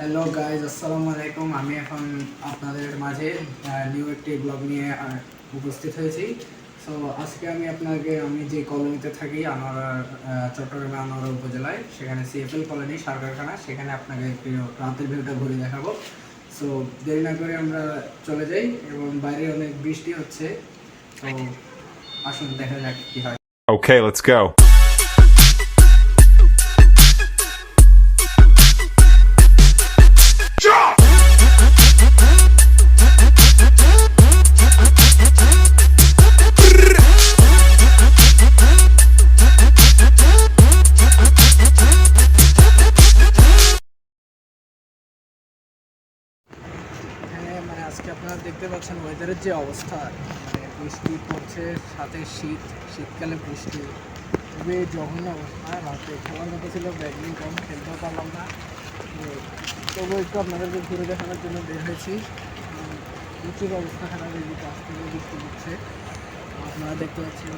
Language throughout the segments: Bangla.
হ্যালো গাইজ, আসসালামু আলাইকুম। আমি এখন আপনাদের মাঝে নিউ একটি ব্লগ নিয়ে উপস্থিত হয়েছি। সো আজকে আমি যে কলোনিতে থাকি চট্টগ্রামে আনোয়ারা উপজেলায়, সেখানে সিএফএল কলোনি সার কারখানা, সেখানে আপনাকে একটু রাতের ভিউটা ঘুরে দেখাবো। সো দেরি না করে আমরা চলে যাই, এবং বাইরে অনেক বৃষ্টি হচ্ছে। তো আসুন দেখা যাক কি হয়। Okay, let's go. আজকে আপনারা দেখতে পাচ্ছেন ওয়েদারের যে অবস্থা, বৃষ্টি পড়ছে, সাথে শীতকালে বৃষ্টি, খুবই জঘন্য অবস্থা। রাতে খেলার মতো ছিল, ব্যাডমিন্টন খেলতেও পারলাম না। তবু একটু আপনাদেরকে ঘুরে দেখানোর জন্য বের হয়েছি। প্রচুর অবস্থা খারাপ, এই কাছ থেকে বৃষ্টি দিচ্ছে। আপনারা দেখতে পাচ্ছেন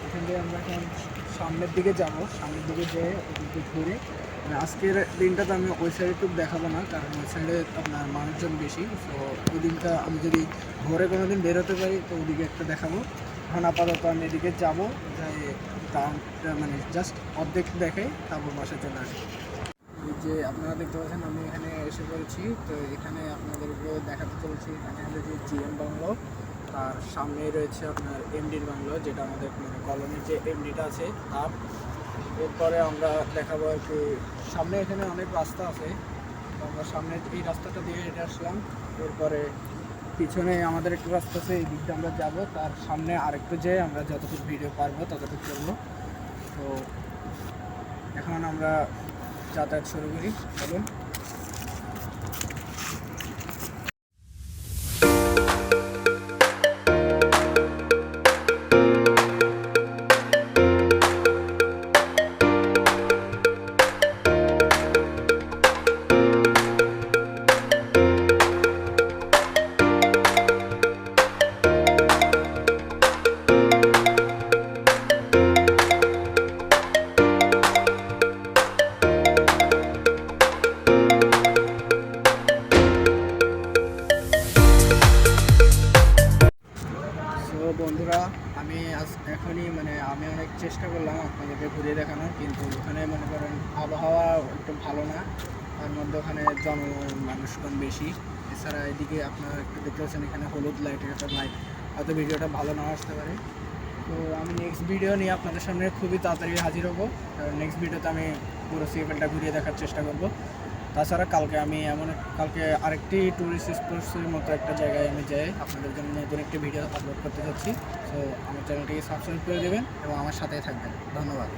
এখান থেকে আমরা এখন সামনের দিকে যেয়ে ওদিকে ঘুরে, আজকের দিনটা তো আমি ওই সাইডে একটু দেখাবো না, কারণ ওই সাইডে আপনার মানুষজন বেশি। তো ওই দিনটা আমি যদি ভোরে কোনো দিন বেরোতে পারি তো ওদিকে একটা দেখাবো। এখন আপাতত আমি এদিকে যাবো, যাই জাস্ট অর্ধেক দেখে তারপর বাসায় চলে আসি। এই যে আপনারা দেখতে পাচ্ছেন আমি এখানে এসে পড়েছি। তো এখানে আপনাদেরকে দেখাতে চলেছি, এখানে হলো যে জিএম বাংলো, আর সামনেই রয়েছে আপনার এমডির বাংলো, যেটা আমাদের কলোনির যে এমডিটা আছে তার। এরপরে আমরা দেখাবো আর কি সামনে এখানে অনেক রাস্তা আছে। তো আমরা সামনে এই রাস্তাটা দিয়ে হেঁটে আসলাম। এরপরে পিছনে আমাদের একটু রাস্তা আছে, এই দিকটা আমরা যাবো। তার সামনে আরেকটু যেয়ে আমরা যতটুকু ভিডিও পারবো ততটুকু করবো। তো এখন আমরা যাতায়াত শুরু করি, চলুন। বন্ধুরা, আমি এখনই আমি অনেক চেষ্টা করলাম আপনাদেরকে ঘুরিয়ে দেখানোর, কিন্তু ওখানে মনে করেন আবহাওয়া একটু ভালো না, তার মধ্যে ওখানে মানুষজন বেশি। এছাড়া এদিকে আপনারা একটু দেখতে পাচ্ছেন এখানে হলুদ লাইটের একটা লাইট, হয়তো ভিডিওটা ভালো না আসতে পারে। তো আমি নেক্সট ভিডিও নিয়ে আপনাদের সামনে খুবই তাড়াতাড়ি হাজির হবো, কারণ নেক্সট ভিডিওতে আমি পুরো সিএফএলটা ঘুরিয়ে দেখার চেষ্টা করব। তাছাড়া কালকে আরেকটি ট্যুরিস্ট স্পটসের মতো একটা জায়গায় আমি যাই আপনাদের জন্য নতুন একটি ভিডিও আপলোড করতে যাচ্ছি। তো আমার চ্যানেলটিকে সাবস্ক্রাইব করে দেবেন এবং আমার সাথেই থাকবেন। ধন্যবাদ।